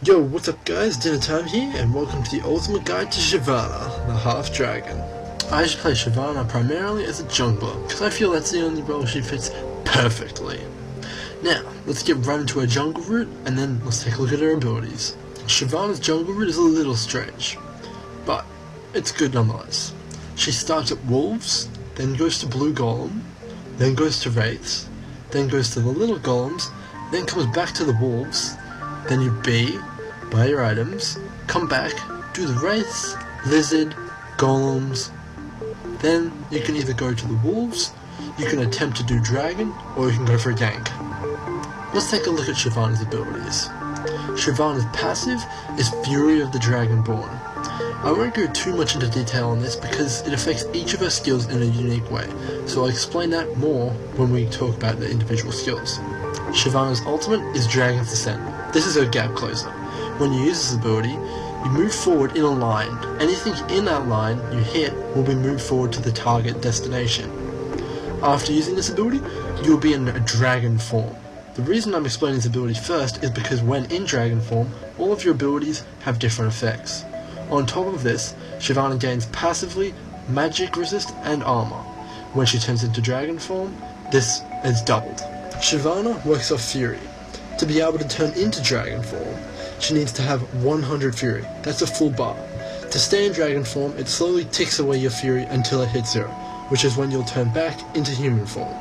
Yo, what's up guys, dinner time here, and welcome to the ultimate guide to Shyvana, the half dragon. I should play Shyvana primarily as a jungler, because I feel that's the only role she fits perfectly. Now, let's get right into her jungle route, and then let's take a look at her abilities. Shyvana's jungle route is a little strange, but it's good nonetheless. She starts at Wolves, then goes to Blue Golem, then goes to Wraiths, then goes to the Little Golems, then comes back to the Wolves, then you B, buy your items, come back, do the Wraiths, Lizard, Golems, then you can either go to the Wolves, you can attempt to do Dragon, or you can go for a gank. Let's take a look at Shyvana's abilities. Shyvana's passive is Fury of the Dragonborn. I won't go too much into detail on this because it affects each of her skills in a unique way, so I'll explain that more when we talk about the individual skills. Shyvana's ultimate is Dragon's Descent. This is her gap closer. When you use this ability, you move forward in a line. Anything in that line you hit will be moved forward to the target destination. After using this ability, you will be in a dragon form. The reason I'm explaining this ability first is because when in dragon form, all of your abilities have different effects. On top of this, Shyvana gains passively magic resist and armor. When she turns into dragon form, this is doubled. Shyvana works off Fury. To be able to turn into dragon form, she needs to have 100 Fury. That's a full bar. To stay in dragon form, it slowly ticks away your Fury until it hits 0, which is when you'll turn back into human form.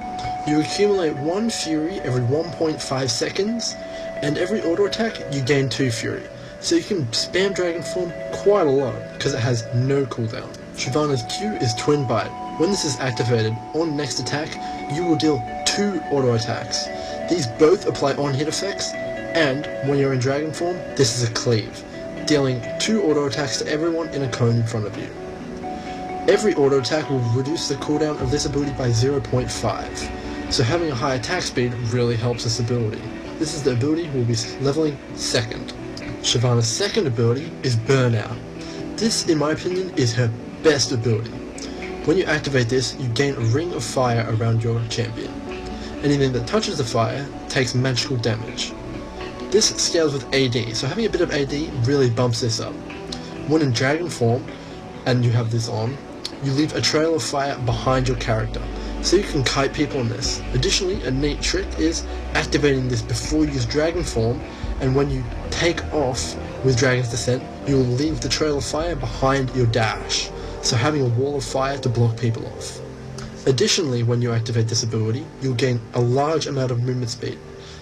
You accumulate 1 Fury every 1.5 seconds, and every auto attack you gain 2 Fury. So you can spam dragon form quite a lot, because it has no cooldown. Shyvana's Q is Twin Bite. When this is activated, on next attack, you will deal 2 auto attacks. These both apply on-hit effects, and when you're in dragon form, this is a cleave, dealing 2 auto attacks to everyone in a cone in front of you. Every auto attack will reduce the cooldown of this ability by 0.5, so having a high attack speed really helps this ability. This is the ability we'll be leveling second. Shyvana's second ability is Burnout. This, in my opinion, is her best ability. When you activate this, you gain a ring of fire around your champion. Anything that touches the fire takes magical damage. This scales with AD, so having a bit of AD really bumps this up. When in dragon form, and you have this on, you leave a trail of fire behind your character, so you can kite people on this. Additionally, a neat trick is activating this before you use dragon form, and when you take off with Dragon's Descent, you will leave the trail of fire behind your dash, so having a wall of fire to block people off. Additionally, when you activate this ability, you'll gain a large amount of movement speed.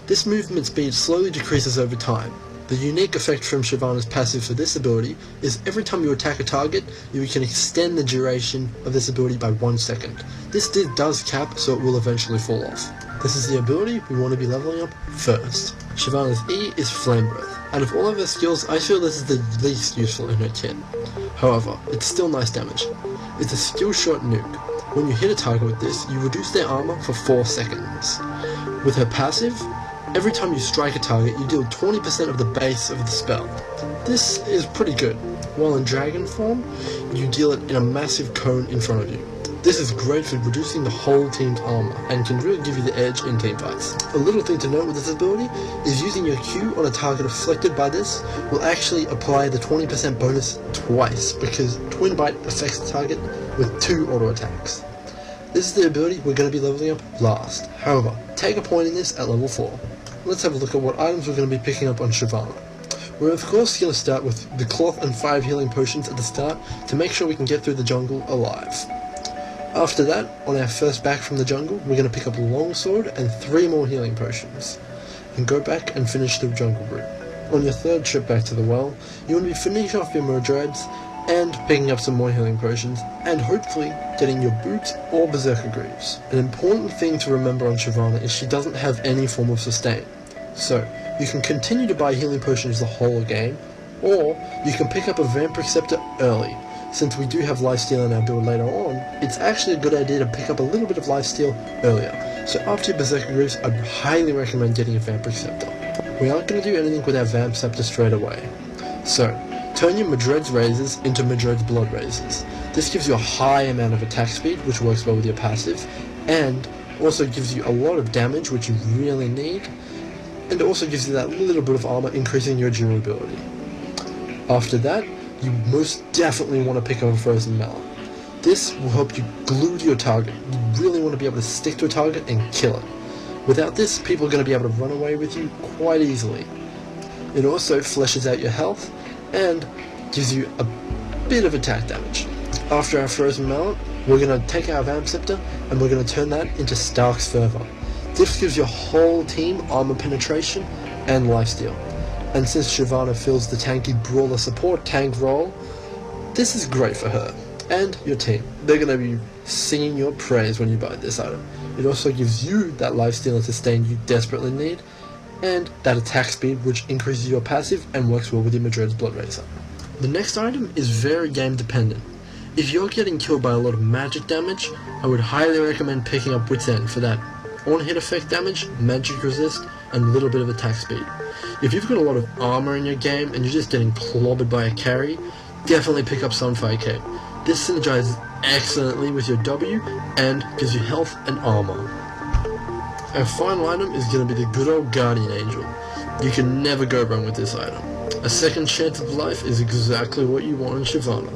This movement speed slowly decreases over time. The unique effect from Shyvana's passive for this ability is every time you attack a target, you can extend the duration of this ability by 1 second. This does cap, so it will eventually fall off. This is the ability we want to be leveling up first. Shyvana's E is Flame Breath. Out of all of her skills, I feel this is the least useful in her kit. However, it's still nice damage. It's a skill shot nuke. When you hit a target with this, you reduce their armor for 4 seconds. With her passive, every time you strike a target, you deal 20% of the base of the spell. This is pretty good. While in dragon form, you deal it in a massive cone in front of you. This is great for reducing the whole team's armor, and can really give you the edge in teamfights. A little thing to note with this ability is using your Q on a target afflicted by this will actually apply the 20% bonus twice, because Twin Bite affects the target with 2 auto attacks. This is the ability we're going to be leveling up last. However, take a point in this at level 4. Let's have a look at what items we're going to be picking up on Shyvana. We're of course going to start with the cloth and 5 healing potions at the start to make sure we can get through the jungle alive. After that, on our first back from the jungle, we're going to pick up a longsword and 3 more healing potions, and go back and finish the jungle route. On your third trip back to the well, you want to be finishing off your Murdreds and picking up some more healing potions, and hopefully getting your boots or berserker greaves. An important thing to remember on Shyvana is she doesn't have any form of sustain, so you can continue to buy healing potions the whole game, or you can pick up a Vampiric Scepter early. Since we do have lifesteal in our build later on, it's actually a good idea to pick up a little bit of lifesteal earlier. So after your berserker greaves, I'd highly recommend getting a Vampiric Scepter. We aren't going to do anything with our Vamp Scepter straight away. So, turn your Madred's Razors into Madred's Blood Razors. This gives you a high amount of attack speed, which works well with your passive, and also gives you a lot of damage, which you really need, and it also gives you that little bit of armor, increasing your durability. After that, you most definitely want to pick up a Frozen Mallet. This will help you glue to your target. You really want to be able to stick to a target and kill it. Without this, people are going to be able to run away with you quite easily. It also fleshes out your health and gives you a bit of attack damage. After our Frozen Mallet, we're going to take our Vamp Scepter and we're going to turn that into Stark's Fervor. This gives your whole team armor penetration and lifesteal. And since Shyvana fills the tanky brawler support tank role, this is great for her and your team. They're going to be singing your praise when you buy this item. It also gives you that lifesteal and sustain you desperately need, and that attack speed which increases your passive and works well with your Madred's Blood Racer. The next item is very game dependent. If you're getting killed by a lot of magic damage, I would highly recommend picking up Wit's End for that on-hit effect damage, magic resist, and a little bit of attack speed. If you've got a lot of armor in your game and you're just getting clobbered by a carry, definitely pick up Sunfire Cape. This synergizes excellently with your W and gives you health and armor. Our final item is going to be the good old Guardian Angel. You can never go wrong with this item. A second chance of life is exactly what you want in Shyvana.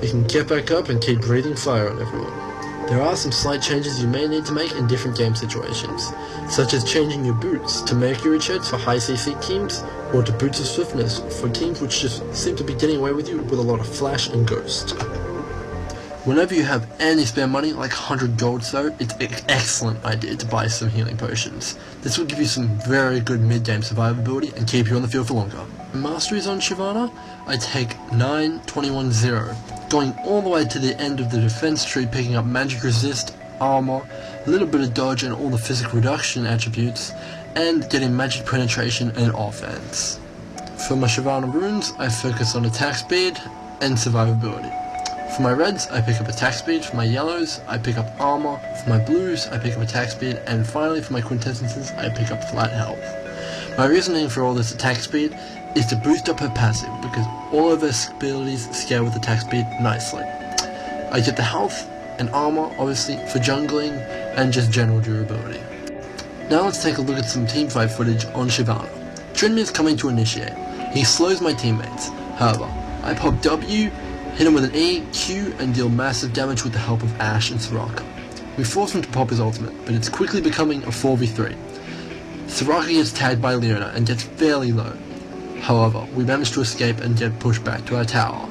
You can get back up and keep breathing fire on everyone. There are some slight changes you may need to make in different game situations, such as changing your boots to Mercury Treads for high CC teams, or to Boots of Swiftness for teams which just seem to be getting away with you with a lot of flash and ghost. Whenever you have any spare money, like 100 gold though, it's an excellent idea to buy some healing potions. This will give you some very good mid-game survivability and keep you on the field for longer. Masteries on Shyvana, I take 9, 21, 0, going all the way to the end of the defense tree, picking up magic resist, armor, a little bit of dodge and all the physical reduction attributes, and getting magic penetration and offense. For my Shyvana runes, I focus on attack speed and survivability. For my reds, I pick up attack speed. For my yellows, I pick up armor. For my blues, I pick up attack speed. And finally, for my quintessences, I pick up flat health. My reasoning for all this attack speed is to boost up her passive, because all of her abilities scale with attack speed nicely. I get the health and armor, obviously, for jungling and just general durability. Now let's take a look at some teamfight footage on Shyvana. Trinity is coming to initiate. He slows my teammates. However, I pop W, hit him with an E, Q, and deal massive damage with the help of Ashe and Soraka. We force him to pop his ultimate, but it's quickly becoming a 4v3. Soraka gets tagged by Leona and gets fairly low. However, we manage to escape and get pushed back to our tower.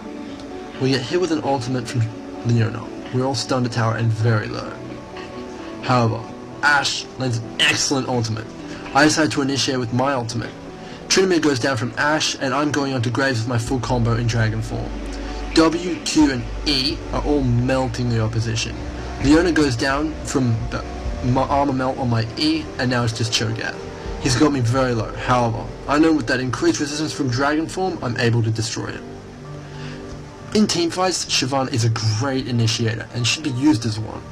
We get hit with an ultimate from Leona. We're all stunned at tower and very low. However, Ashe lands an excellent ultimate. I decide to initiate with my ultimate. Trinity goes down from Ashe, and I'm going onto Graves with my full combo in dragon form. W, Q, and E are all melting the opposition. Leona goes down from my armor melt on my E, and now it's just Cho'Gath. He's got me very low. However, I know with that increased resistance from dragon form, I'm able to destroy it. In teamfights, Shyvana is a great initiator and should be used as one.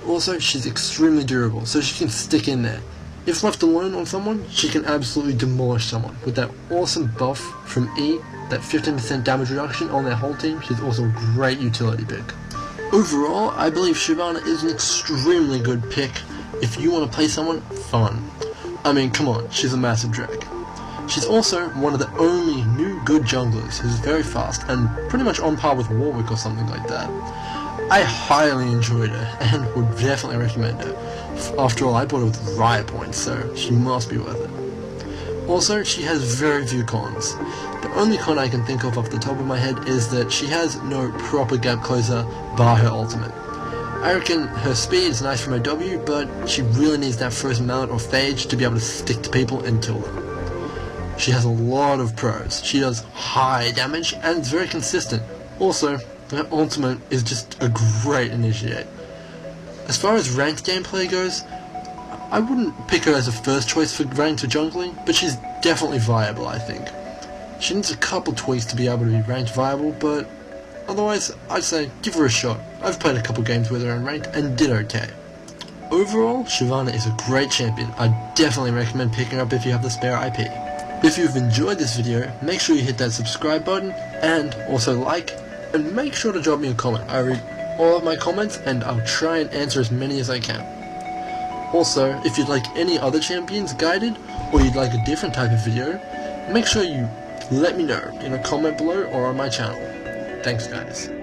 Also, she's extremely durable, so she can stick in there. If left alone on someone, she can absolutely demolish someone. With that awesome buff from E, that 15% damage reduction on their whole team, she's also a great utility pick. Overall, I believe Shyvana is an extremely good pick if you want to play someone fun. I mean, come on, she's a massive drag. She's also one of the only new good junglers who's very fast and pretty much on par with Warwick or something like that. I highly enjoyed her and would definitely recommend her. After all, I bought her with riot points, so she must be worth it. Also, she has very few cons. The only con I can think of off the top of my head is that she has no proper gap closer bar her ultimate. I reckon her speed is nice from her W, but she really needs that Frozen Mallet or Phage to be able to stick to people and kill them. She has a lot of pros. She does high damage and it's very consistent. Also, her ultimate is just a great initiate. As far as ranked gameplay goes, I wouldn't pick her as a first choice for ranked or jungling, but she's definitely viable, I think. She needs a couple tweaks to be able to be ranked viable, but otherwise, I'd say give her a shot. I've played a couple games with her in ranked and did okay. Overall, Shyvana is a great champion. I definitely recommend picking her up if you have the spare IP. If you've enjoyed this video, make sure you hit that subscribe button and also like, and make sure to drop me a comment. I read all of my comments and I'll try and answer as many as I can. Also, if you'd like any other champions guided, or you'd like a different type of video, make sure you let me know in a comment below or on my channel. Thanks guys.